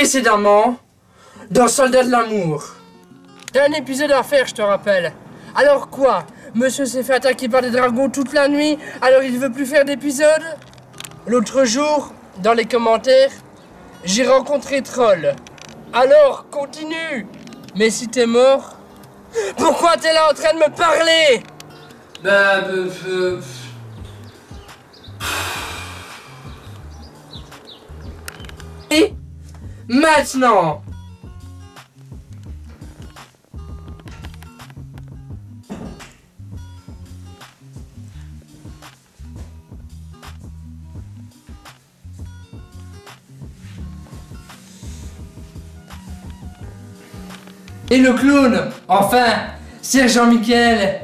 Précédemment, dans Soldats de l'amour. T'as un épisode à faire, je te rappelle. Alors quoi? Monsieur s'est fait attaquer par des dragons toute la nuit, alors il veut plus faire d'épisode? L'autre jour, dans les commentaires, j'ai rencontré Troll. Alors, continue! Mais si t'es mort, pourquoi t'es là en train de me parler? Et maintenant, et le clown, enfin, Sergent Michael.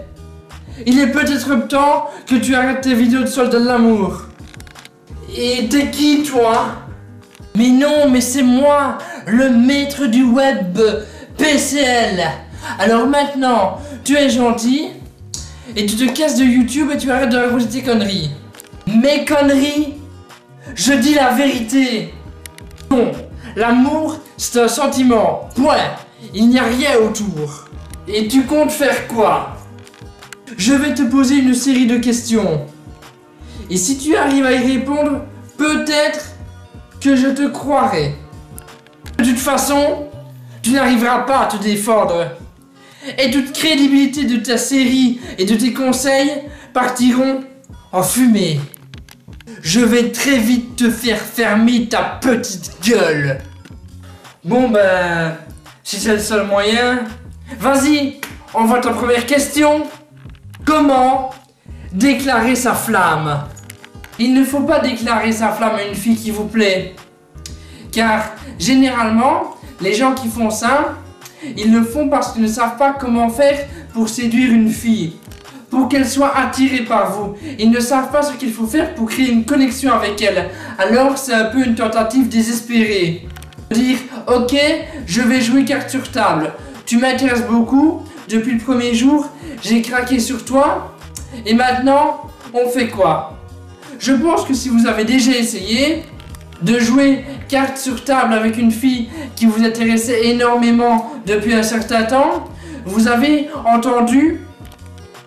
Il est peut-être temps que tu arrêtes tes vidéos de Soldats de l'amour. Et t'es qui, toi? Mais non, mais c'est moi, le maître du web, PCL. Alors maintenant, tu es gentil, et tu te casses de YouTube et tu arrêtes de raconter tes conneries. Mes conneries? Je dis la vérité. Non, l'amour, c'est un sentiment, point. Il n'y a rien autour. Et tu comptes faire quoi? Je vais te poser une série de questions. Et si tu arrives à y répondre, peut-être que je te croirai. De toute façon, tu n'arriveras pas à te défendre. Et toute crédibilité de ta série et de tes conseils partiront en fumée. Je vais très vite te faire fermer ta petite gueule. Bon ben, si c'est le seul moyen, vas-y, envoie ta première question. Comment déclarer sa flamme? Il ne faut pas déclarer sa flamme à une fille qui vous plaît. Car généralement, les gens qui font ça, ils le font parce qu'ils ne savent pas comment faire pour séduire une fille. Pour qu'elle soit attirée par vous. Ils ne savent pas ce qu'il faut faire pour créer une connexion avec elle. Alors c'est un peu une tentative désespérée. Dire, ok, je vais jouer carte sur table. Tu m'intéresses beaucoup. Depuis le premier jour, j'ai craqué sur toi. Et maintenant, on fait quoi? Je pense que si vous avez déjà essayé de jouer carte sur table avec une fille qui vous intéressait énormément depuis un certain temps, vous avez entendu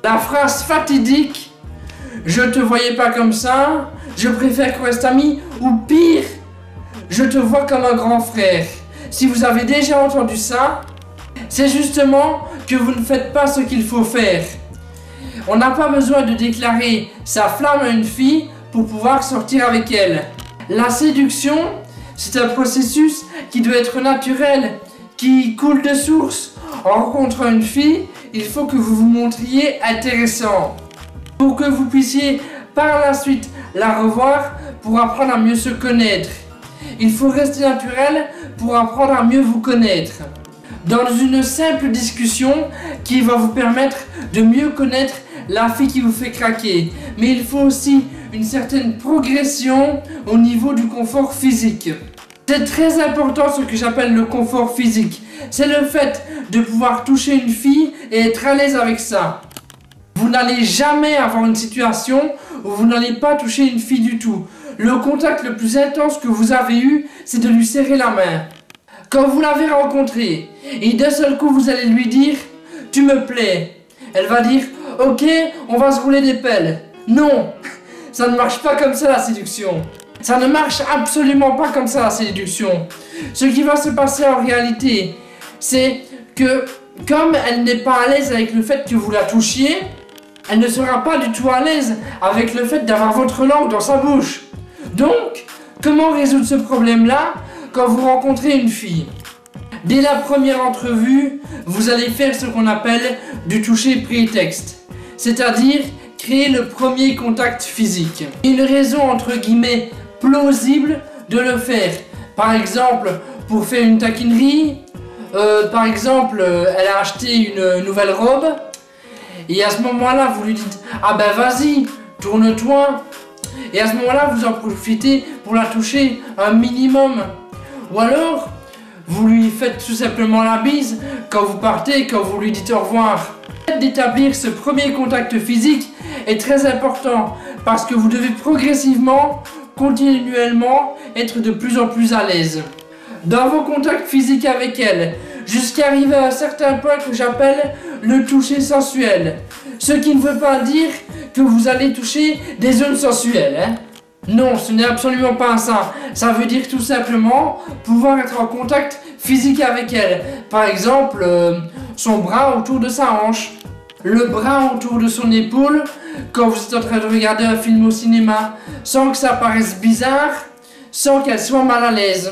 la phrase fatidique « Je te voyais pas comme ça, je préfère qu'on reste amis » ou pire « Je te vois comme un grand frère ». Si vous avez déjà entendu ça, c'est justement que vous ne faites pas ce qu'il faut faire. On n'a pas besoin de déclarer sa flamme à une fille pour pouvoir sortir avec elle. La séduction, c'est un processus qui doit être naturel, qui coule de source. En rencontrant une fille, il faut que vous vous montriez intéressant. Pour que vous puissiez par la suite la revoir pour apprendre à mieux se connaître. Il faut rester naturel pour apprendre à mieux vous connaître. Dans une simple discussion qui va vous permettre de mieux connaître la fille qui vous fait craquer. Mais il faut aussi une certaine progression au niveau du confort physique. C'est très important ce que j'appelle le confort physique. C'est le fait de pouvoir toucher une fille et être à l'aise avec ça. Vous n'allez jamais avoir une situation où vous n'allez pas toucher une fille du tout. Le contact le plus intense que vous avez eu, c'est de lui serrer la main. Quand vous l'avez rencontrée, et d'un seul coup vous allez lui dire « Tu me plais », elle va dire « Ok, on va se rouler des pelles ». Non, ça ne marche pas comme ça la séduction. Ça ne marche absolument pas comme ça la séduction. Ce qui va se passer en réalité, c'est que comme elle n'est pas à l'aise avec le fait que vous la touchiez, elle ne sera pas du tout à l'aise avec le fait d'avoir votre langue dans sa bouche. Donc, comment résoudre ce problème-là quand vous rencontrez une fille? Dès la première entrevue, vous allez faire ce qu'on appelle du toucher prétexte, c'est-à-dire créer le premier contact physique. Une raison entre guillemets plausible de le faire. Par exemple, pour faire une taquinerie, par exemple, elle a acheté une nouvelle robe, et à ce moment-là, vous lui dites « Ah ben vas-y, tourne-toi ». Et à ce moment-là, vous en profitez pour la toucher un minimum. Ou alors, vous lui faites tout simplement la bise quand vous partez, quand vous lui dites au revoir. Le fait d'établir ce premier contact physique est très important parce que vous devez progressivement, continuellement être de plus en plus à l'aise. dans vos contacts physiques avec elle, jusqu'à arriver à un certain point que j'appelle le toucher sensuel. Ce qui ne veut pas dire que vous allez toucher des zones sensuelles, hein. Non, ce n'est absolument pas ça. Ça veut dire tout simplement pouvoir être en contact physique avec elle. Par exemple, son bras autour de sa hanche, le bras autour de son épaule quand vous êtes en train de regarder un film au cinéma, sans que ça paraisse bizarre, sans qu'elle soit mal à l'aise.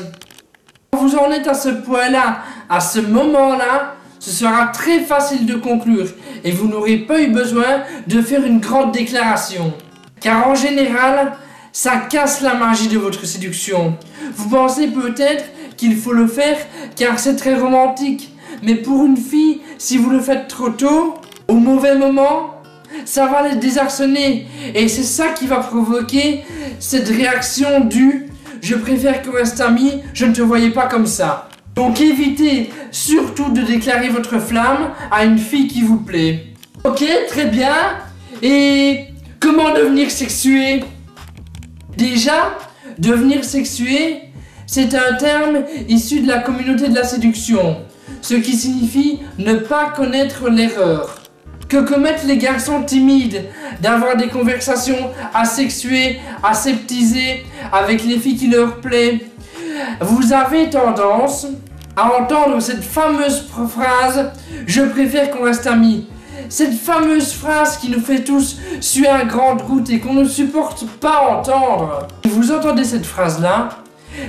Quand vous en êtes à ce point-là, à ce moment-là, ce sera très facile de conclure et vous n'aurez pas eu besoin de faire une grande déclaration. Car en général, ça casse la magie de votre séduction. Vous pensez peut-être qu'il faut le faire car c'est très romantique. Mais pour une fille, si vous le faites trop tôt, au mauvais moment, ça va les désarçonner. Et c'est ça qui va provoquer cette réaction du « je préfère qu'on reste amis, je ne te voyais pas comme ça ». Donc évitez surtout de déclarer votre flamme à une fille qui vous plaît. Ok, très bien. Et comment devenir sexué ? Déjà, devenir sexué, c'est un terme issu de la communauté de la séduction, ce qui signifie ne pas connaître l'erreur. Que commettent les garçons timides d'avoir des conversations asexuées, aseptisées avec les filles qui leur plaisent. Vous avez tendance à entendre cette fameuse phrase « je préfère qu'on reste amis ». Cette fameuse phrase qui nous fait tous suer à grande goutte et qu'on ne supporte pas entendre. Vous entendez cette phrase-là?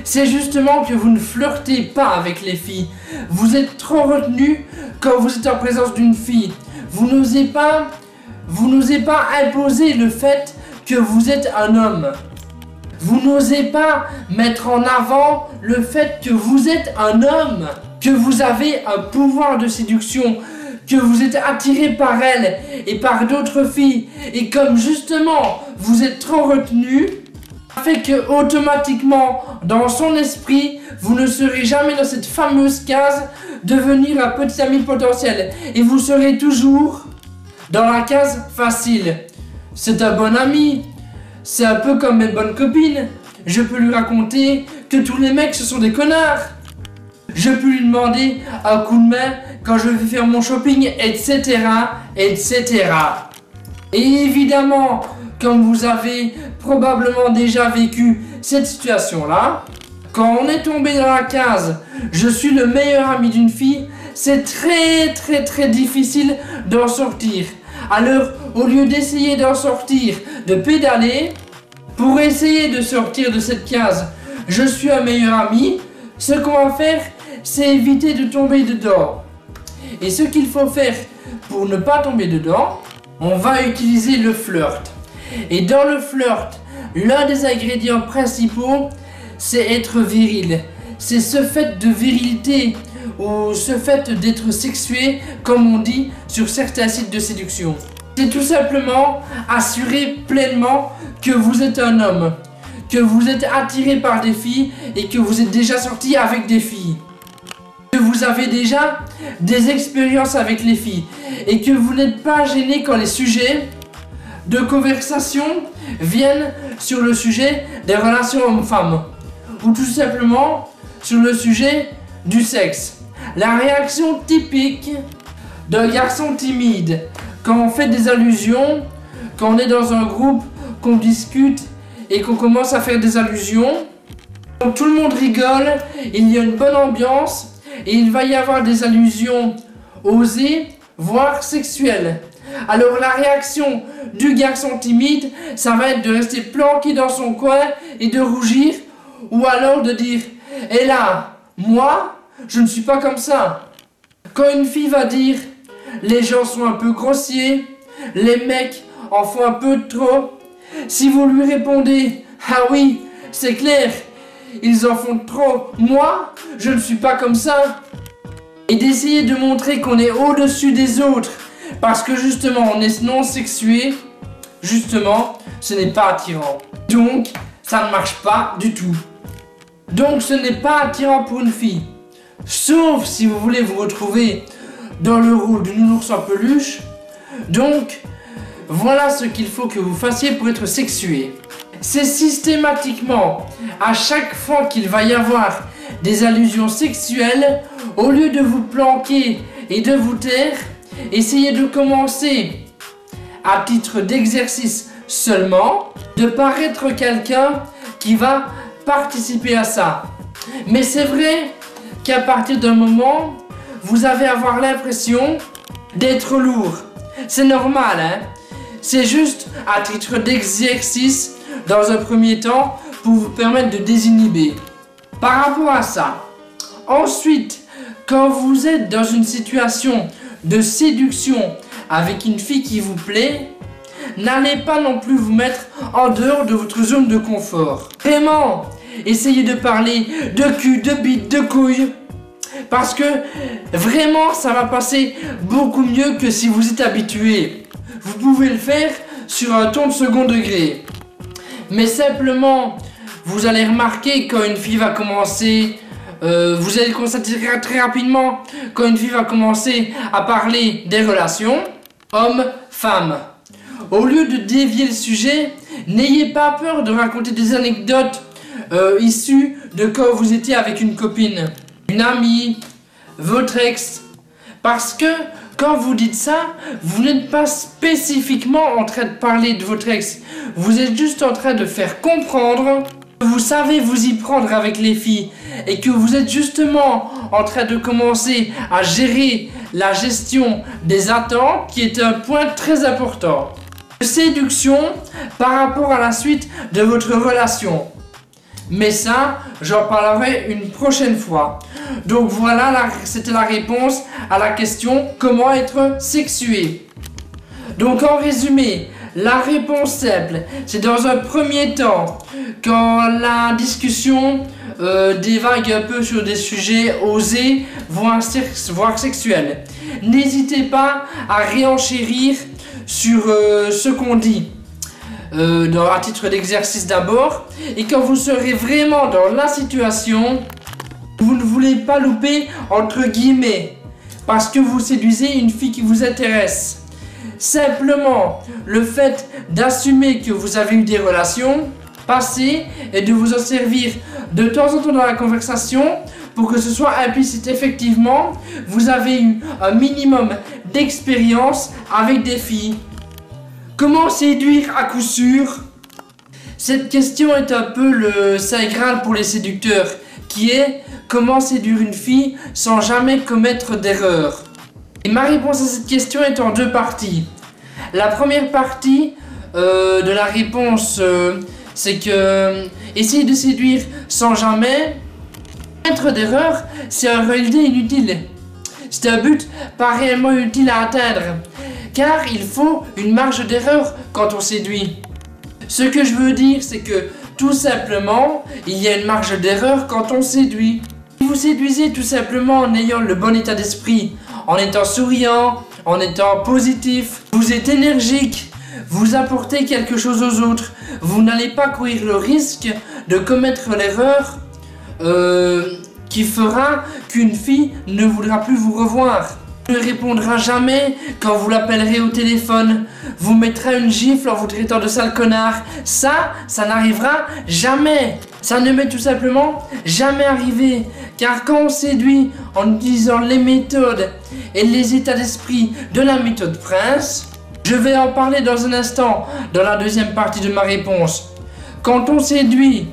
C'est justement que vous ne flirtez pas avec les filles. Vous êtes trop retenu quand vous êtes en présence d'une fille. Vous n'osez pas imposer le fait que vous êtes un homme. Vous n'osez pas mettre en avant le fait que vous êtes un homme, que vous avez un pouvoir de séduction, que vous êtes attiré par elle et par d'autres filles. Et comme justement vous êtes trop retenu, ça fait que automatiquement dans son esprit, vous ne serez jamais dans cette fameuse case devenir un petit ami potentiel. Et vous serez toujours dans la case facile. C'est un bon ami. C'est un peu comme mes bonnes copines. Je peux lui raconter que tous les mecs ce sont des connards. Je peux lui demander un coup de main quand je vais faire mon shopping, etc., etc. Et évidemment, comme vous avez probablement déjà vécu cette situation-là, quand on est tombé dans la case « je suis le meilleur ami d'une fille », c'est très difficile d'en sortir. Alors, au lieu d'essayer d'en sortir, de pédaler, pour essayer de sortir de cette case « je suis un meilleur ami », ce qu'on va faire, c'est éviter de tomber dedans. Et ce qu'il faut faire pour ne pas tomber dedans, on va utiliser le flirt. Et dans le flirt, l'un des ingrédients principaux, c'est être viril. C'est ce fait de virilité ou ce fait d'être sexué, comme on dit sur certains sites de séduction. C'est tout simplement assurer pleinement que vous êtes un homme, que vous êtes attiré par des filles et que vous êtes déjà sorti avec des filles. Que vous avez déjà des expériences avec les filles et que vous n'êtes pas gêné quand les sujets de conversation viennent sur le sujet des relations hommes-femmes ou tout simplement sur le sujet du sexe. La réaction typique d'un garçon timide quand on fait des allusions, quand on est dans un groupe, qu'on discute et qu'on commence à faire des allusions, donc tout le monde rigole, il y a une bonne ambiance et il va y avoir des allusions osées, voire sexuelles. Alors la réaction du garçon timide, ça va être de rester planqué dans son coin et de rougir, ou alors de dire « Et là, moi, je ne suis pas comme ça ». Quand une fille va dire « Les gens sont un peu grossiers, les mecs en font un peu trop », si vous lui répondez « Ah oui, c'est clair, ils en font trop, moi, je ne suis pas comme ça », et d'essayer de montrer qu'on est au-dessus des autres, parce que justement on est non sexué, justement, ce n'est pas attirant. Donc, ça ne marche pas du tout. Donc ce n'est pas attirant pour une fille. Sauf si vous voulez vous retrouver dans le rôle du nounours en peluche. Donc, voilà ce qu'il faut que vous fassiez pour être sexué. C'est systématiquement, à chaque fois qu'il va y avoir des allusions sexuelles, au lieu de vous planquer et de vous taire, essayez de commencer, à titre d'exercice seulement, de paraître quelqu'un qui va participer à ça. Mais c'est vrai qu'à partir d'un moment, vous allez avoir l'impression d'être lourd. C'est normal, hein? C'est juste à titre d'exercice dans un premier temps pour vous permettre de désinhiber. Par rapport à ça, ensuite, quand vous êtes dans une situation de séduction avec une fille qui vous plaît, n'allez pas non plus vous mettre en dehors de votre zone de confort. Vraiment, essayez de parler de cul, de bite, de couilles. Parce que vraiment ça va passer beaucoup mieux que si vous êtes habitué. Vous pouvez le faire sur un ton de second degré. Mais simplement, vous allez remarquer quand une fille va commencer, vous allez constater très rapidement quand une fille va commencer à parler des relations homme-femme. Au lieu de dévier le sujet, n'ayez pas peur de raconter des anecdotes issues de quand vous étiez avec une copine, une amie, votre ex. Parce que quand vous dites ça, vous n'êtes pas spécifiquement en train de parler de votre ex. Vous êtes juste en train de faire comprendre que vous savez vous y prendre avec les filles et que vous êtes justement en train de commencer à gérer la gestion des attentes qui est un point très important. Séduction par rapport à la suite de votre relation. Mais ça, j'en parlerai une prochaine fois. Donc voilà, c'était la réponse à la question comment être sexué. Donc en résumé, la réponse simple, c'est dans un premier temps, quand la discussion divague un peu sur des sujets osés, voire sexuels. N'hésitez pas à réenchérir sur ce qu'on dit. À titre d'exercice d'abord, et quand vous serez vraiment dans la situation, vous ne voulez pas louper entre guillemets, parce que vous séduisez une fille qui vous intéresse. Simplement, le fait d'assumer que vous avez eu des relations passées et de vous en servir de temps en temps dans la conversation pour que ce soit implicite. Effectivement, vous avez eu un minimum d'expérience avec des filles. Comment séduire à coup sûr? Cette question est un peu le saint graal pour les séducteurs, qui est comment séduire une fille sans jamais commettre d'erreur. Et ma réponse à cette question est en deux parties. La première partie de la réponse, c'est que essayer de séduire sans jamais commettre d'erreur, c'est un réalité inutile. C'est un but pas réellement utile à atteindre. Car il faut une marge d'erreur quand on séduit. Ce que je veux dire, c'est que tout simplement, il y a une marge d'erreur quand on séduit. Si vous séduisez tout simplement en ayant le bon état d'esprit, en étant souriant, en étant positif, vous êtes énergique, vous apportez quelque chose aux autres, vous n'allez pas courir le risque de commettre l'erreur qui fera qu'une fille ne voudra plus vous revoir. Ne répondra jamais quand vous l'appellerez au téléphone, vous mettra une gifle en vous traitant de sale connard. Ça n'arrivera jamais. Ça ne m'est tout simplement jamais arrivé. Car quand on séduit en utilisant les méthodes et les états d'esprit de la méthode Prince, je vais en parler dans un instant, dans la deuxième partie de ma réponse. Quand on séduit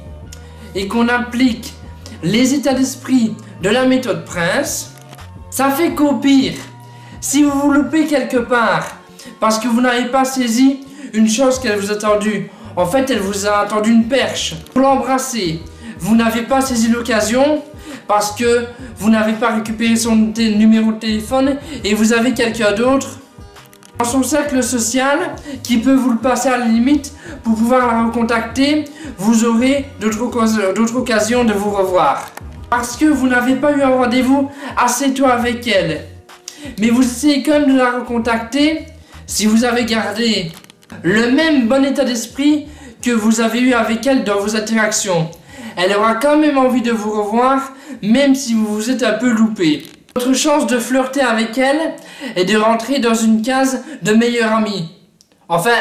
et qu'on applique les états d'esprit de la méthode Prince, ça fait qu'au pire, si vous vous loupez quelque part, parce que vous n'avez pas saisi une chose qu'elle vous a tendue, en fait elle vous a tendu une perche pour l'embrasser, vous n'avez pas saisi l'occasion parce que vous n'avez pas récupéré son numéro de téléphone et vous avez quelqu'un d'autre dans son cercle social qui peut vous le passer à la limite pour pouvoir la recontacter, vous aurez d'autres occasions de vous revoir. Parce que vous n'avez pas eu un rendez-vous assez tôt avec elle. Mais vous essayez quand même de la recontacter si vous avez gardé le même bon état d'esprit que vous avez eu avec elle dans vos interactions. Elle aura quand même envie de vous revoir, même si vous vous êtes un peu loupé. Votre chance de flirter avec elle est de rentrer dans une case de meilleur ami. Enfin,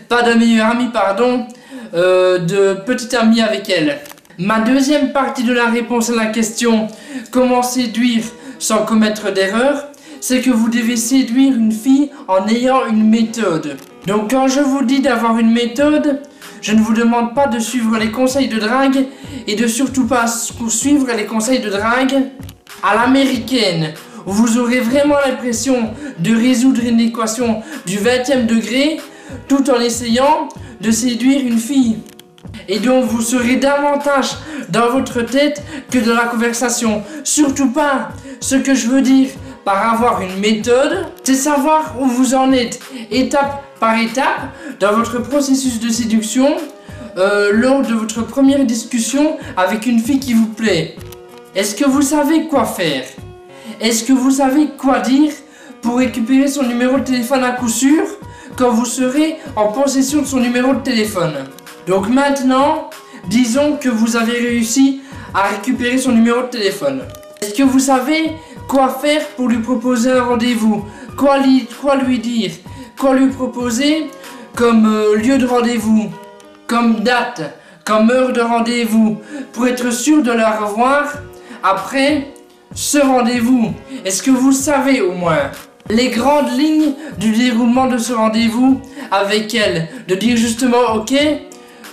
pas de meilleur ami, pardon, de petit ami avec elle. Ma deuxième partie de la réponse à la question « Comment séduire sans commettre d'erreur ?» c'est que vous devez séduire une fille en ayant une méthode. Donc quand je vous dis d'avoir une méthode, je ne vous demande pas de suivre les conseils de drague et de surtout pas suivre les conseils de drague à l'américaine, où vous aurez vraiment l'impression de résoudre une équation du 20e degré tout en essayant de séduire une fille. Et donc vous serez davantage dans votre tête que dans la conversation. Surtout pas. Ce que je veux dire par avoir une méthode, c'est savoir où vous en êtes étape par étape dans votre processus de séduction lors de votre première discussion avec une fille qui vous plaît. Est-ce que vous savez quoi faire? Est-ce que vous savez quoi dire pour récupérer son numéro de téléphone à coup sûr quand vous serez en possession de son numéro de téléphone? Donc maintenant, disons que vous avez réussi à récupérer son numéro de téléphone. Est-ce que vous savez quoi faire pour lui proposer un rendez-vous? Quoi lui dire? Quoi lui proposer comme lieu de rendez-vous? Comme date? Comme heure de rendez-vous? Pour être sûr de la revoir après ce rendez-vous. Est-ce que vous savez au moins les grandes lignes du déroulement de ce rendez-vous avec elle? De dire justement, ok,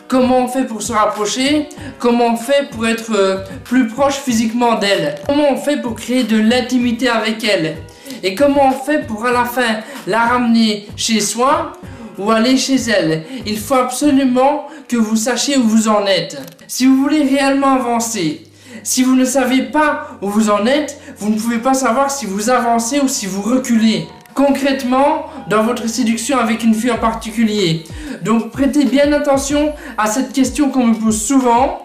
comment on fait pour se rapprocher? Comment on fait pour être plus proche physiquement d'elle? Comment on fait pour créer de l'intimité avec elle? Et comment on fait pour à la fin la ramener chez soi ou aller chez elle? Il faut absolument que vous sachiez où vous en êtes. Si vous voulez réellement avancer, si vous ne savez pas où vous en êtes, vous ne pouvez pas savoir si vous avancez ou si vous reculez. Concrètement, dans votre séduction avec une fille en particulier. Donc prêtez bien attention à cette question qu'on me pose souvent,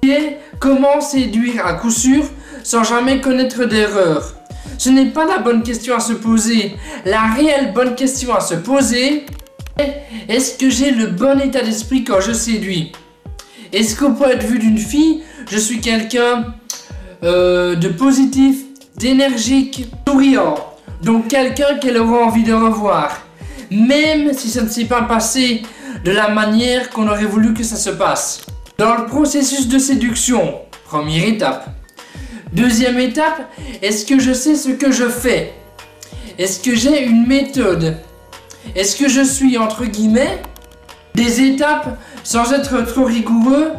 qui est comment séduire à coup sûr sans jamais connaître d'erreur. Ce n'est pas la bonne question à se poser. La réelle bonne question à se poser est: est-ce que j'ai le bon état d'esprit quand je séduis? Est-ce qu'au point de vue d'une fille, je suis quelqu'un de positif, d'énergique, souriant? Donc quelqu'un qu'elle aura envie de revoir, même si ça ne s'est pas passé de la manière qu'on aurait voulu que ça se passe. Dans le processus de séduction, première étape. Deuxième étape, est-ce que je sais ce que je fais? Est-ce que j'ai une méthode? Est-ce que je suis, entre guillemets, des étapes sans être trop rigoureux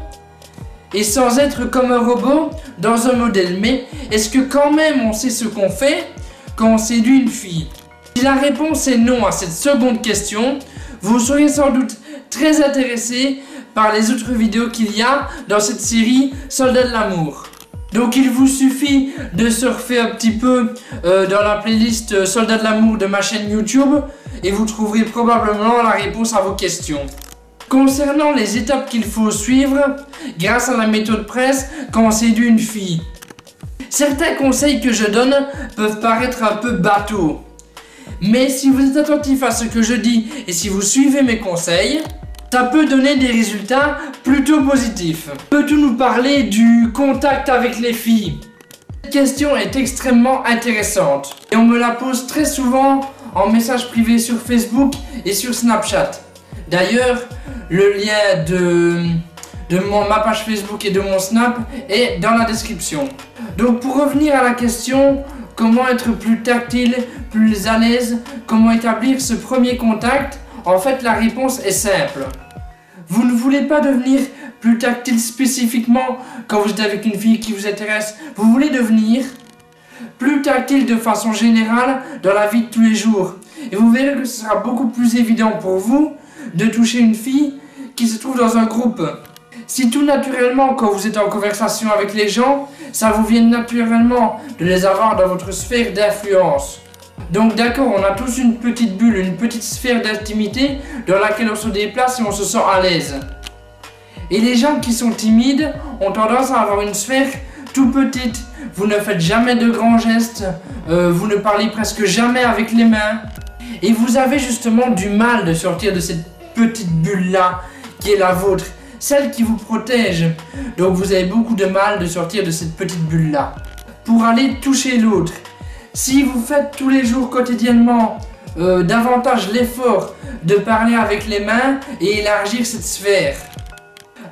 et sans être comme un robot dans un modèle? Mais est-ce que quand même on sait ce qu'on fait quand on séduit une fille? Si la réponse est non à cette seconde question, vous serez sans doute très intéressé par les autres vidéos qu'il y a dans cette série Soldats de l'amour. Donc il vous suffit de surfer un petit peu dans la playlist Soldats de l'amour de ma chaîne YouTube et vous trouverez probablement la réponse à vos questions. Concernant les étapes qu'il faut suivre grâce à la méthode presse quand on séduit une fille, certains conseils que je donne peuvent paraître un peu bateaux. Mais si vous êtes attentif à ce que je dis et si vous suivez mes conseils, ça peut donner des résultats plutôt positifs. Peux-tu nous parler du contact avec les filles? Cette question est extrêmement intéressante et on me la pose très souvent en message privé sur Facebook et sur Snapchat. D'ailleurs, le lien de ma page Facebook et de mon Snap est dans la description. Donc pour revenir à la question, comment être plus tactile, plus à l'aise, comment établir ce premier contact? En fait, la réponse est simple. Vous ne voulez pas devenir plus tactile spécifiquement quand vous êtes avec une fille qui vous intéresse. Vous voulez devenir plus tactile de façon générale dans la vie de tous les jours. Et vous verrez que ce sera beaucoup plus évident pour vous de toucher une fille qui se trouve dans un groupe. Si tout naturellement, quand vous êtes en conversation avec les gens, ça vous vient naturellement de les avoir dans votre sphère d'influence. Donc d'accord, on a tous une petite bulle, une petite sphère d'intimité dans laquelle on se déplace et on se sent à l'aise. Et les gens qui sont timides ont tendance à avoir une sphère tout petite. Vous ne faites jamais de grands gestes, vous ne parlez presque jamais avec les mains. Et vous avez justement du mal de sortir de cette petite bulle-là qui est la vôtre, celle qui vous protège. Donc vous avez beaucoup de mal de sortir de cette petite bulle-là pour aller toucher l'autre. Si vous faites tous les jours quotidiennement davantage l'effort de parler avec les mains et élargir cette sphère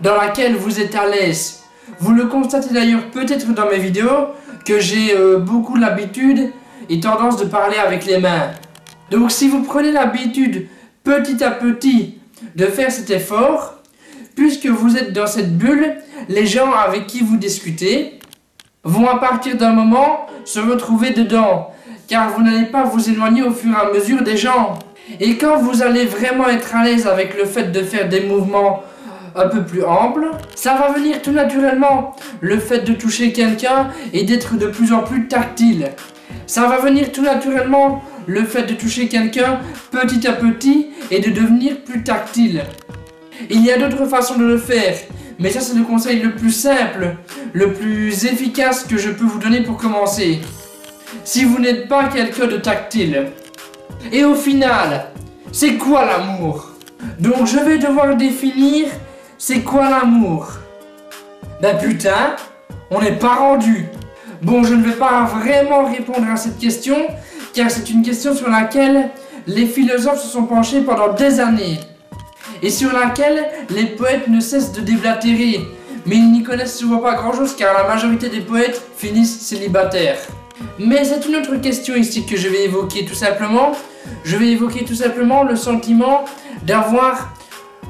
dans laquelle vous êtes à l'aise, Vous le constatez d'ailleurs peut-être dans mes vidéos que j'ai beaucoup l'habitude et tendance de parler avec les mains. Donc si vous prenez l'habitude petit à petit de faire cet effort, puisque vous êtes dans cette bulle, les gens avec qui vous discutez vont à partir d'un moment se retrouver dedans, car vous n'allez pas vous éloigner au fur et à mesure des gens. Et quand vous allez vraiment être à l'aise avec le fait de faire des mouvements un peu plus amples, ça va venir tout naturellement, le fait de toucher quelqu'un et d'être de plus en plus tactile. Ça va venir tout naturellement, le fait de toucher quelqu'un petit à petit et de devenir plus tactile. Il y a d'autres façons de le faire, mais ça c'est le conseil le plus simple, le plus efficace que je peux vous donner pour commencer. Si vous n'êtes pas quelqu'un de tactile. Et au final, c'est quoi l'amour? Donc je vais devoir définir c'est quoi l'amour. Ben putain, on n'est pas rendu. Bon, je ne vais pas vraiment répondre à cette question, car c'est une question sur laquelle les philosophes se sont penchés pendant des années. Et sur laquelle les poètes ne cessent de déblatérer. Mais ils n'y connaissent souvent pas grand chose, car la majorité des poètes finissent célibataires. Mais c'est une autre question ici que je vais évoquer tout simplement. Je vais évoquer tout simplement le sentiment d'avoir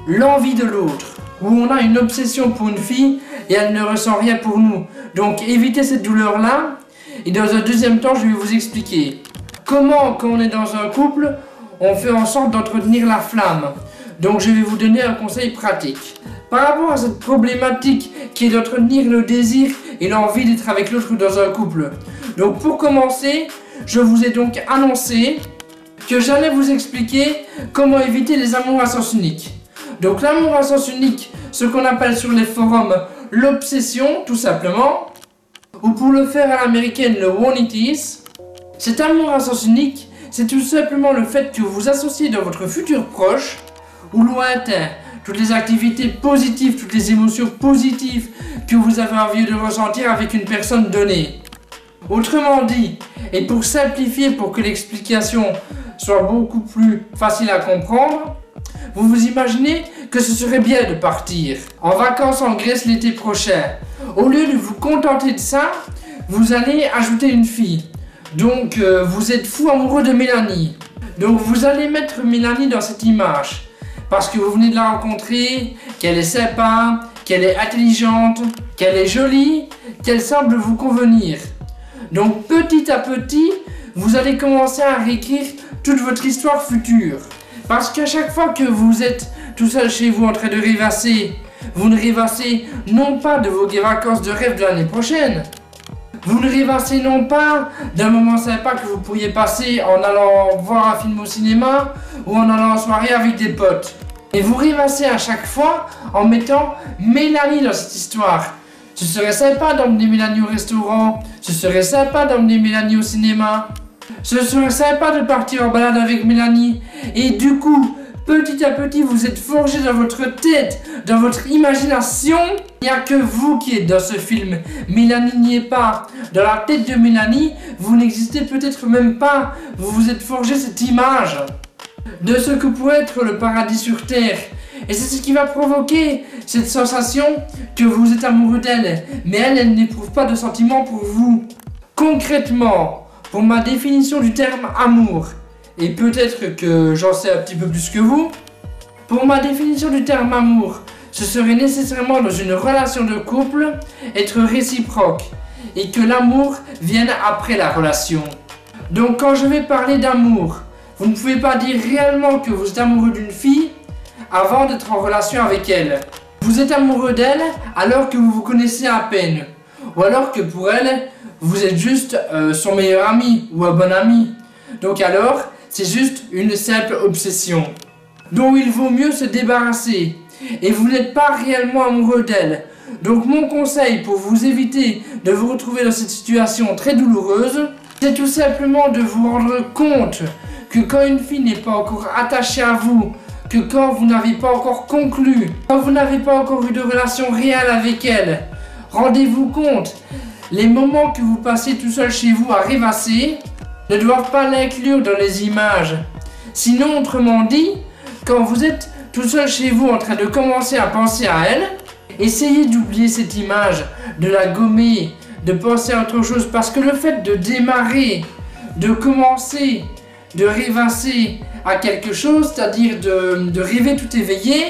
l'envie de l'autre. Où on a une obsession pour une fille et elle ne ressent rien pour nous. Donc évitez cette douleur-là. Et dans un deuxième temps, je vais vous expliquer comment, quand on est dans un couple, on fait en sorte d'entretenir la flamme. Donc je vais vous donner un conseil pratique. Par rapport à cette problématique qui est d'entretenir le désir et l'envie d'être avec l'autre dans un couple. Donc pour commencer, je vous ai donc annoncé que j'allais vous expliquer comment éviter les amours à sens unique. Donc l'amour à sens unique, ce qu'on appelle sur les forums l'obsession tout simplement, ou pour le faire à l'américaine le one it is. Cet amour à sens unique, c'est tout simplement le fait que vous associez dans votre futur proche ou lointain toutes les activités positives, toutes les émotions positives que vous avez envie de ressentir avec une personne donnée. Autrement dit, et pour simplifier, pour que l'explication soit beaucoup plus facile à comprendre, vous vous imaginez que ce serait bien de partir en vacances en Grèce l'été prochain. Au lieu de vous contenter de ça, vous allez ajouter une fille. Donc vous êtes fou amoureux de Mélanie. Donc vous allez mettre Mélanie dans cette image. Parce que vous venez de la rencontrer, qu'elle est sympa, qu'elle est intelligente, qu'elle est jolie, qu'elle semble vous convenir. Donc petit à petit, vous allez commencer à réécrire toute votre histoire future. Parce qu'à chaque fois que vous êtes tout seul chez vous en train de rêvasser, vous ne rêvassez non pas de vos vacances de rêve de l'année prochaine. Vous ne rêvassez non pas d'un moment sympa que vous pourriez passer en allant voir un film au cinéma ou en allant en soirée avec des potes. Et vous rêvassez à chaque fois en mettant Mélanie dans cette histoire. Ce serait sympa d'emmener Mélanie au restaurant, ce serait sympa d'emmener Mélanie au cinéma. Ce serait sympa de partir en balade avec Mélanie. Et du coup, petit à petit, vous êtes forgé dans votre tête, dans votre imagination. Il n'y a que vous qui êtes dans ce film. Mélanie n'y est pas. Dans la tête de Mélanie, vous n'existez peut-être même pas. Vous vous êtes forgé cette image de ce que pourrait être le paradis sur Terre. Et c'est ce qui va provoquer cette sensation que vous êtes amoureux d'elle. Mais elle n'éprouve pas de sentiments pour vous. Concrètement, pour ma définition du terme amour, et peut-être que j'en sais un petit peu plus que vous, pour ma définition du terme amour, ce serait nécessairement dans une relation de couple être réciproque et que l'amour vienne après la relation. Donc quand je vais parler d'amour, vous ne pouvez pas dire réellement que vous êtes amoureux d'une fille avant d'être en relation avec elle. Vous êtes amoureux d'elle alors que vous vous connaissez à peine, ou alors que pour elle, vous êtes juste son meilleur ami ou un bon ami. Donc alors, c'est juste une simple obsession dont il vaut mieux se débarrasser. Et vous n'êtes pas réellement amoureux d'elle. Donc mon conseil pour vous éviter de vous retrouver dans cette situation très douloureuse, c'est tout simplement de vous rendre compte que quand une fille n'est pas encore attachée à vous, que quand vous n'avez pas encore conclu, quand vous n'avez pas encore eu de relation réelle avec elle, rendez-vous compte, les moments que vous passez tout seul chez vous à rêvasser ne doivent pas l'inclure dans les images. Sinon, autrement dit, quand vous êtes tout seul chez vous en train de commencer à penser à elle, Essayez d'oublier cette image, de la gommer, de penser à autre chose, parce que le fait de démarrer, de commencer, de rêvasser à quelque chose, c'est-à-dire de rêver tout éveillé,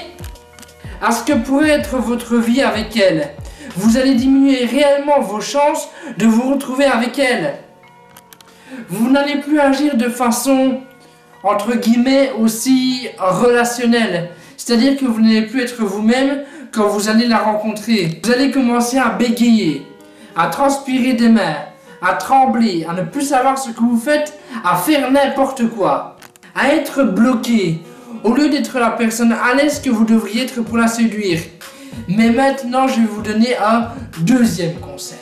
à ce que pourrait être votre vie avec elle, vous allez diminuer réellement vos chances de vous retrouver avec elle. Vous n'allez plus agir de façon, entre guillemets, aussi relationnelle. C'est-à-dire que vous n'allez plus être vous-même quand vous allez la rencontrer. Vous allez commencer à bégayer, à transpirer des mains, à trembler, à ne plus savoir ce que vous faites, à faire n'importe quoi, à être bloqué, au lieu d'être la personne à l'aise que vous devriez être pour la séduire. Mais maintenant, je vais vous donner un deuxième conseil.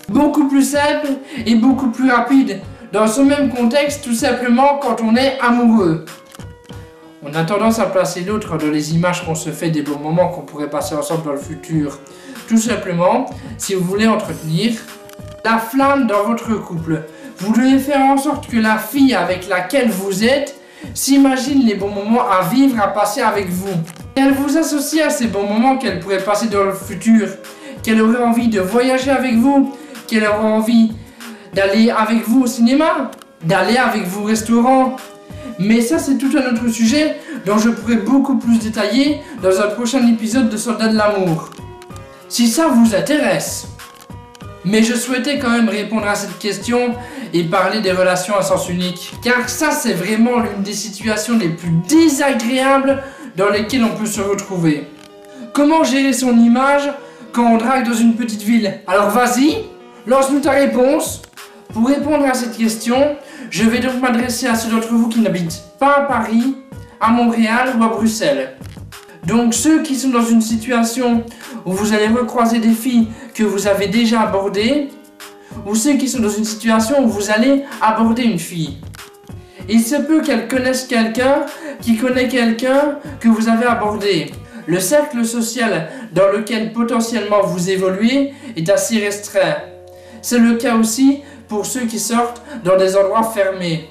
Beaucoup plus simple et beaucoup plus rapide. Dans ce même contexte, tout simplement quand on est amoureux. On a tendance à placer l'autre dans les images qu'on se fait des bons moments qu'on pourrait passer ensemble dans le futur. Tout simplement, si vous voulez entretenir la flamme dans votre couple, vous devez faire en sorte que la fille avec laquelle vous êtes s'imagine les bons moments à vivre, à passer avec vous. Elle vous associe à ces bons moments qu'elle pourrait passer dans le futur, qu'elle aurait envie de voyager avec vous, qu'elle aurait envie d'aller avec vous au cinéma, d'aller avec vous au restaurant. Mais ça, c'est tout un autre sujet dont je pourrais beaucoup plus détailler dans un prochain épisode de Soldats de l'amour. Si ça vous intéresse. Mais je souhaitais quand même répondre à cette question et parler des relations à sens unique. Car ça, c'est vraiment l'une des situations les plus désagréables dans lesquelles on peut se retrouver. Comment gérer son image quand on drague dans une petite ville? Alors vas-y, lance-nous ta réponse. Pour répondre à cette question, je vais donc m'adresser à ceux d'entre vous qui n'habitent pas à Paris, à Montréal ou à Bruxelles. Donc ceux qui sont dans une situation où vous allez recroiser des filles que vous avez déjà abordées, ou ceux qui sont dans une situation où vous allez aborder une fille. Il se peut qu'elle connaisse quelqu'un qui connaît quelqu'un que vous avez abordé. Le cercle social dans lequel potentiellement vous évoluez est assez restreint. C'est le cas aussi pour ceux qui sortent dans des endroits fermés.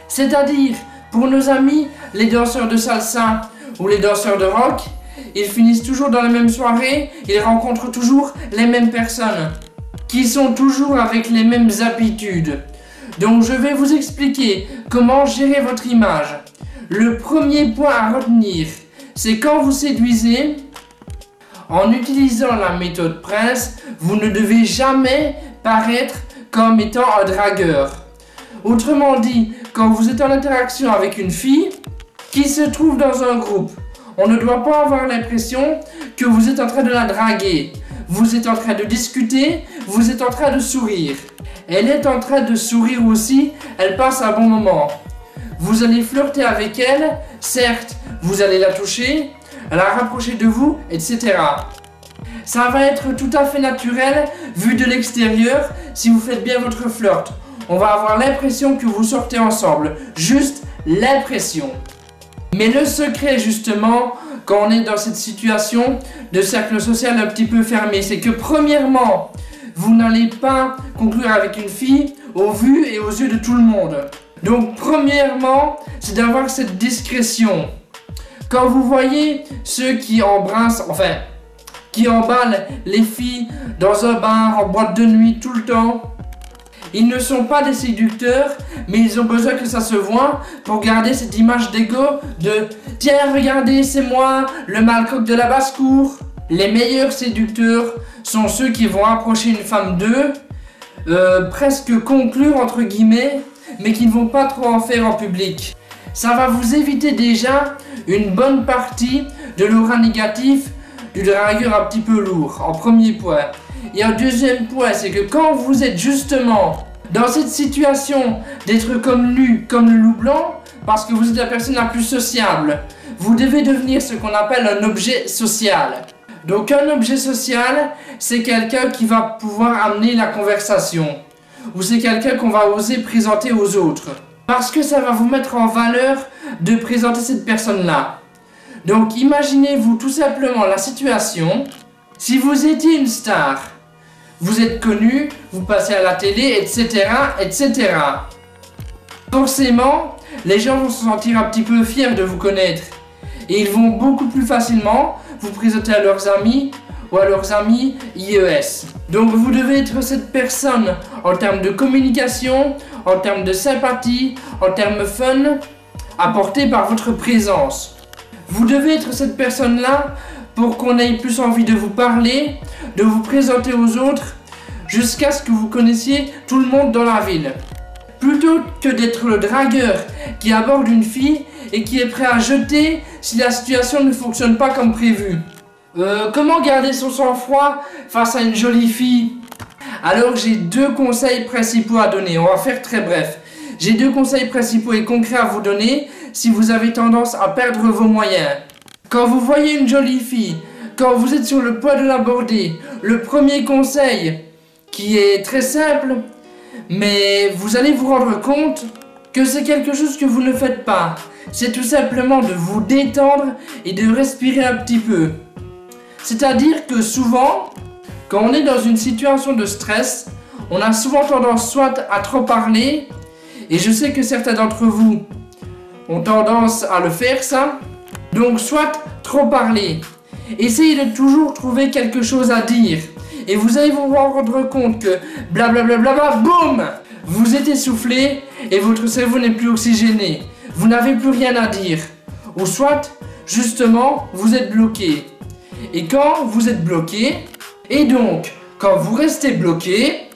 C'est-à-dire, pour nos amis, les danseurs de salsa ou les danseurs de rock, ils finissent toujours dans la même soirée, ils rencontrent toujours les mêmes personnes, qui sont toujours avec les mêmes habitudes. Donc je vais vous expliquer comment gérer votre image. Le premier point à retenir, c'est quand vous séduisez, en utilisant la méthode Prince, vous ne devez jamais paraître comme étant un dragueur. Autrement dit, quand vous êtes en interaction avec une fille qui se trouve dans un groupe, on ne doit pas avoir l'impression que vous êtes en train de la draguer. Vous êtes en train de discuter, vous êtes en train de sourire. Elle est en train de sourire aussi, elle passe un bon moment. Vous allez flirter avec elle, certes, vous allez la toucher, la rapprocher de vous, etc. Ça va être tout à fait naturel, vu de l'extérieur, si vous faites bien votre flirt. On va avoir l'impression que vous sortez ensemble, juste l'impression. Mais le secret justement, quand on est dans cette situation de cercle social un petit peu fermé, c'est que premièrement, vous n'allez pas conclure avec une fille au vu et aux yeux de tout le monde. Donc premièrement, c'est d'avoir cette discrétion. Quand vous voyez ceux qui embrassent, enfin, qui emballent les filles dans un bar, en boîte de nuit tout le temps, ils ne sont pas des séducteurs, mais ils ont besoin que ça se voie pour garder cette image d'ego de « Tiens, regardez, c'est moi, le malcoq de la basse-cour ». Les meilleurs séducteurs sont ceux qui vont approcher une femme d'eux, presque conclure entre guillemets, mais qui ne vont pas trop en faire en public. Ça va vous éviter déjà une bonne partie de l'aura négatif du dragueur un petit peu lourd, en premier point. Et un deuxième point, c'est que quand vous êtes justement dans cette situation d'être comme lu, comme le loup blanc, parce que vous êtes la personne la plus sociable, vous devez devenir ce qu'on appelle un objet social. Donc un objet social, c'est quelqu'un qui va pouvoir amener la conversation, ou c'est quelqu'un qu'on va oser présenter aux autres, parce que ça va vous mettre en valeur de présenter cette personne-là. Donc imaginez-vous tout simplement la situation, si vous étiez une star, vous êtes connu, vous passez à la télé, etc., etc. Forcément, les gens vont se sentir un petit peu fiers de vous connaître. Et ils vont beaucoup plus facilement vous présenter à leurs amis, ou à leurs amis IES. Donc vous devez être cette personne en termes de communication, en termes de sympathie, en termes fun, apportée par votre présence. Vous devez être cette personne-là pour qu'on ait plus envie de vous parler, de vous présenter aux autres, jusqu'à ce que vous connaissiez tout le monde dans la ville. Plutôt que d'être le dragueur qui aborde une fille et qui est prêt à jeter si la situation ne fonctionne pas comme prévu. Comment garder son sang-froid face à une jolie fille? Alors j'ai deux conseils principaux à donner, on va faire très bref. J'ai deux conseils principaux et concrets à vous donner si vous avez tendance à perdre vos moyens. Quand vous voyez une jolie fille, quand vous êtes sur le point de l'aborder, le premier conseil, qui est très simple, mais vous allez vous rendre compte que c'est quelque chose que vous ne faites pas. C'est tout simplement de vous détendre et de respirer un petit peu. C'est-à-dire que souvent, quand on est dans une situation de stress, on a souvent tendance soit à trop parler, et je sais que certains d'entre vous ont tendance à le faire ça, donc soit trop parler. Essayez de toujours trouver quelque chose à dire. Et vous allez vous rendre compte que blablabla, boum, vous êtes essoufflé et votre cerveau n'est plus oxygéné. Vous n'avez plus rien à dire. Ou soit, justement, vous êtes bloqué. Et quand vous êtes bloqué, et donc, quand vous restez bloqué,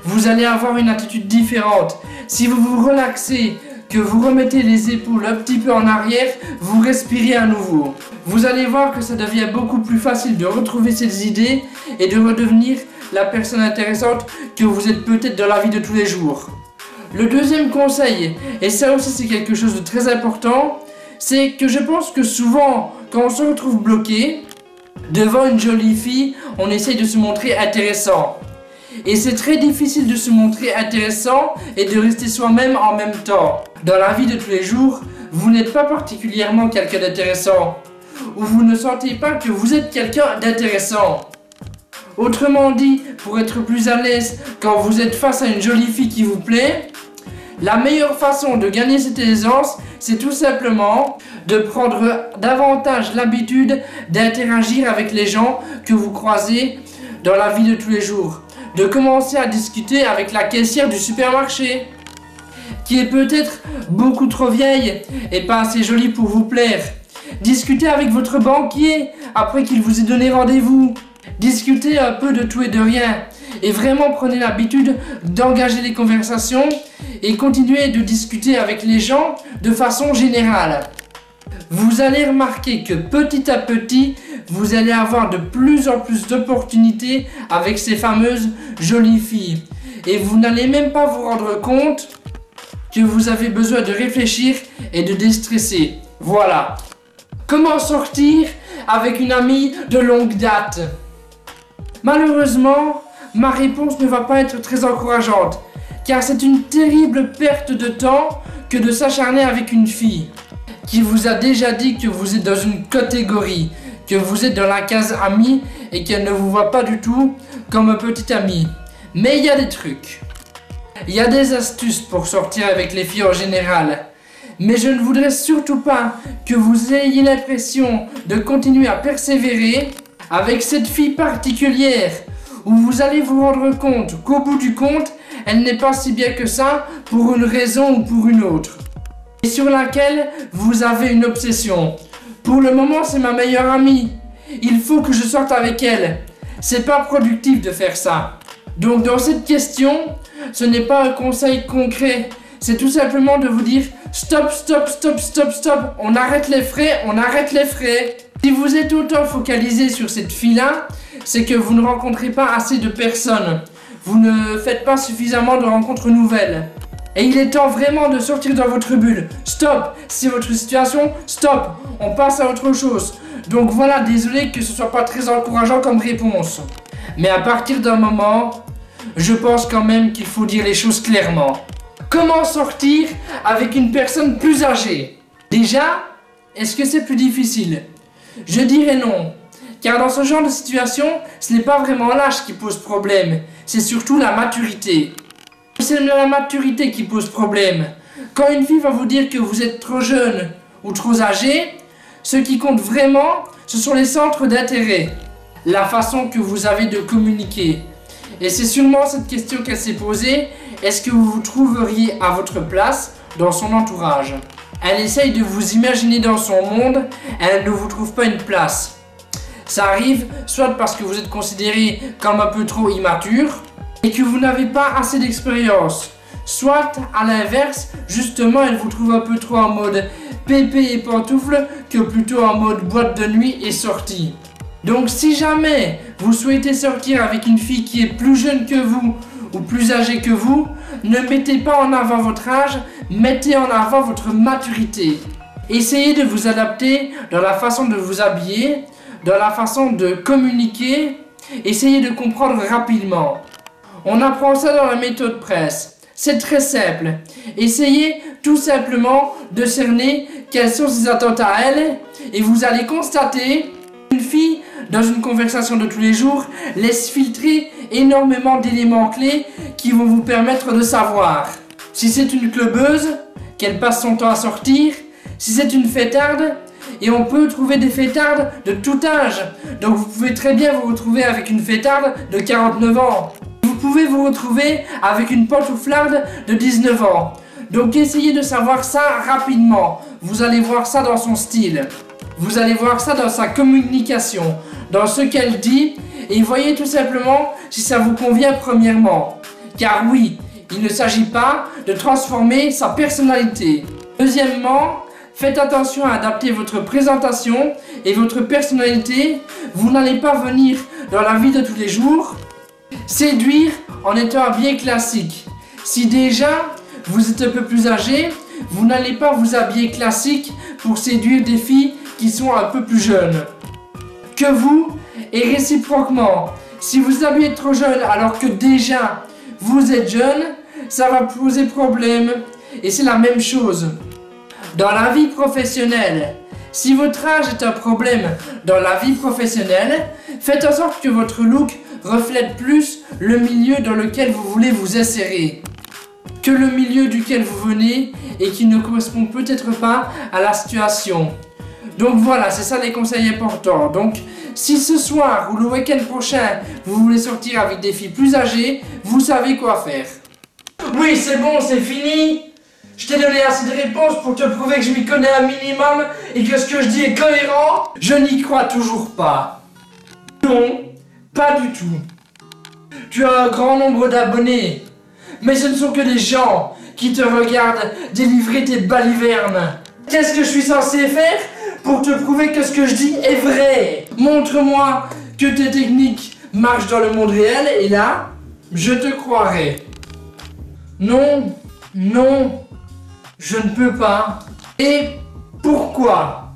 vous allez avoir une attitude différente. Si vous vous relaxez, que vous remettez les épaules un petit peu en arrière, vous respirez à nouveau. Vous allez voir que ça devient beaucoup plus facile de retrouver ces idées et de redevenir la personne intéressante que vous êtes peut-être dans la vie de tous les jours. Le deuxième conseil, et ça aussi c'est quelque chose de très important, c'est que je pense que souvent, quand on se retrouve bloqué, devant une jolie fille, on essaye de se montrer intéressant. Et c'est très difficile de se montrer intéressant et de rester soi-même en même temps. Dans la vie de tous les jours, vous n'êtes pas particulièrement quelqu'un d'intéressant. Ou vous ne sentez pas que vous êtes quelqu'un d'intéressant. Autrement dit, pour être plus à l'aise quand vous êtes face à une jolie fille qui vous plaît, la meilleure façon de gagner cette aisance, c'est tout simplement de prendre davantage l'habitude d'interagir avec les gens que vous croisez dans la vie de tous les jours. De commencer à discuter avec la caissière du supermarché, qui est peut-être beaucoup trop vieille et pas assez jolie pour vous plaire. Discutez avec votre banquier après qu'il vous ait donné rendez-vous. Discutez un peu de tout et de rien. Et vraiment prenez l'habitude d'engager les conversations et continuez de discuter avec les gens de façon générale. Vous allez remarquer que petit à petit, vous allez avoir de plus en plus d'opportunités avec ces fameuses jolies filles. Et vous n'allez même pas vous rendre compte que vous avez besoin de réfléchir et de déstresser. Voilà. Comment sortir avec une amie de longue date? Malheureusement, ma réponse ne va pas être très encourageante, car c'est une terrible perte de temps que de s'acharner avec une fille qui vous a déjà dit que vous êtes dans une catégorie, que vous êtes dans la case amie et qu'elle ne vous voit pas du tout comme un petit ami. Mais il y a des trucs. Il y a des astuces pour sortir avec les filles en général. Mais je ne voudrais surtout pas que vous ayez l'impression de continuer à persévérer avec cette fille particulière où vous allez vous rendre compte qu'au bout du compte, elle n'est pas si bien que ça pour une raison ou pour une autre. Et sur laquelle vous avez une obsession. Pour le moment, c'est ma meilleure amie. Il faut que je sorte avec elle. C'est pas productif de faire ça. Donc dans cette question, ce n'est pas un conseil concret. C'est tout simplement de vous dire stop, stop, stop, stop, stop. On arrête les frais, on arrête les frais. Si vous êtes autant focalisé sur cette fille-là, c'est que vous ne rencontrez pas assez de personnes. Vous ne faites pas suffisamment de rencontres nouvelles. Et il est temps vraiment de sortir dans votre bulle. Stop, c'est votre situation, stop, on passe à autre chose. Donc voilà, désolé que ce soit pas très encourageant comme réponse. Mais à partir d'un moment, je pense quand même qu'il faut dire les choses clairement. Comment sortir avec une personne plus âgée? Déjà, est-ce que c'est plus difficile? Je dirais non. Car dans ce genre de situation, ce n'est pas vraiment l'âge qui pose problème, c'est surtout la maturité. C'est la maturité qui pose problème. Quand une fille va vous dire que vous êtes trop jeune ou trop âgé, ce qui compte vraiment, ce sont les centres d'intérêt. la façon que vous avez de communiquer. Et c'est sûrement cette question qu'elle s'est posée, est-ce que vous vous trouveriez à votre place dans son entourage? Elle essaye de vous imaginer dans son monde, elle ne vous trouve pas une place. Ça arrive soit parce que vous êtes considéré comme un peu trop immature et que vous n'avez pas assez d'expérience, soit à l'inverse, justement elle vous trouve un peu trop en mode pépé et pantoufle que plutôt en mode boîte de nuit et sortie. Donc si jamais vous souhaitez sortir avec une fille qui est plus jeune que vous ou plus âgée que vous, ne mettez pas en avant votre âge, mettez en avant votre maturité. Essayez de vous adapter dans la façon de vous habiller, dans la façon de communiquer, essayez de comprendre rapidement. On apprend ça dans la méthode presse. C'est très simple. Essayez tout simplement de cerner quelles sont ses attentes à elle et vous allez constater qu'une fille, dans une conversation de tous les jours, laisse filtrer énormément d'éléments clés qui vont vous permettre de savoir si c'est une clubeuse, qu'elle passe son temps à sortir, si c'est une fêtarde, et on peut trouver des fêtardes de tout âge. Donc vous pouvez très bien vous retrouver avec une fêtarde de 49 ans. Vous pouvez vous retrouver avec une pantouflarde de 19 ans. Donc essayez de savoir ça rapidement. Vous allez voir ça dans son style. Vous allez voir ça dans sa communication, dans ce qu'elle dit, et voyez tout simplement si ça vous convient premièrement. Car oui, il ne s'agit pas de transformer sa personnalité. Deuxièmement, faites attention à adapter votre présentation et votre personnalité. Vous n'allez pas venir dans la vie de tous les jours séduire en étant habillé classique. Si déjà vous êtes un peu plus âgé, vous n'allez pas vous habiller classique pour séduire des filles qui sont un peu plus jeunes que vous, et réciproquement. Si vous habillez trop jeune alors que déjà vous êtes jeune, ça va poser problème. Et c'est la même chose dans la vie professionnelle. Si votre âge est un problème dans la vie professionnelle, faites en sorte que votre look reflète plus le milieu dans lequel vous voulez vous insérer que le milieu duquel vous venez et qui ne correspond peut-être pas à la situation. Donc voilà, c'est ça les conseils importants. Donc si ce soir ou le week-end prochain vous voulez sortir avec des filles plus âgées, vous savez quoi faire. Oui, c'est bon, c'est fini. Je t'ai donné assez de réponses pour te prouver que je m'y connais un minimum et que ce que je dis est cohérent. Je n'y crois toujours pas. Non, pas du tout. Tu as un grand nombre d'abonnés, mais ce ne sont que des gens qui te regardent délivrer tes balivernes. Qu'est-ce que je suis censé faire pour te prouver que ce que je dis est vrai? Montre-moi que tes techniques marchent dans le monde réel et là, je te croirai. Non, non, je ne peux pas. Et pourquoi?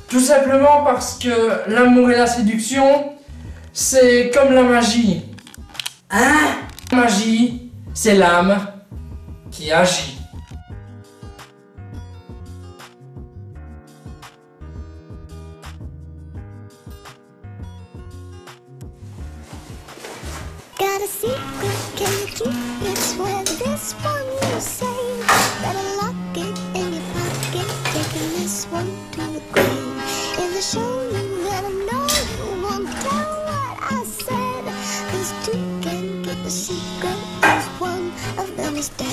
Tout simplement parce que l'amour et la séduction, c'est comme la magie. Hein? La magie, c'est l'âme qui agit. Got a secret, can you keep it? Swear this one you say. Better lock it in your pocket, taking this one to the grave. In the show you gotta know you won't tell what I said, 'cause two can keep a secret if one of them is dead.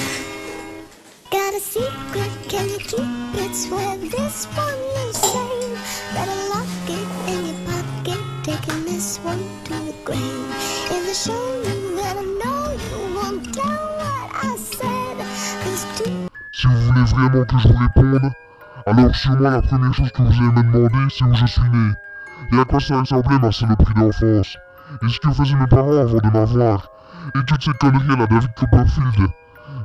Got a secret, can you keep it? Swear this one you say. Better lock it in your pocket, taking this one to the grave. In the show you gotta know you won't tell what I said, 'cause two. Si vous voulez vraiment que je vous réponde, alors sûrement la première chose que vous allez me demander, c'est où je suis né. Et à quoi ça ressemblait ma saloperie d'enfance. Et ce que faisaient mes parents avant de m'avoir. Et toutes ces conneries à la David Copperfield.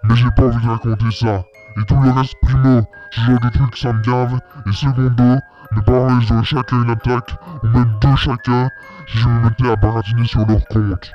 Mais j'ai pas envie de raconter ça. Et tout le reste, primo, ce genre de trucs ça me gave. Et secondo, mes parents ils auraient chacun une attaque, ou même deux chacun, si je me mettais à baratiner sur leur compte.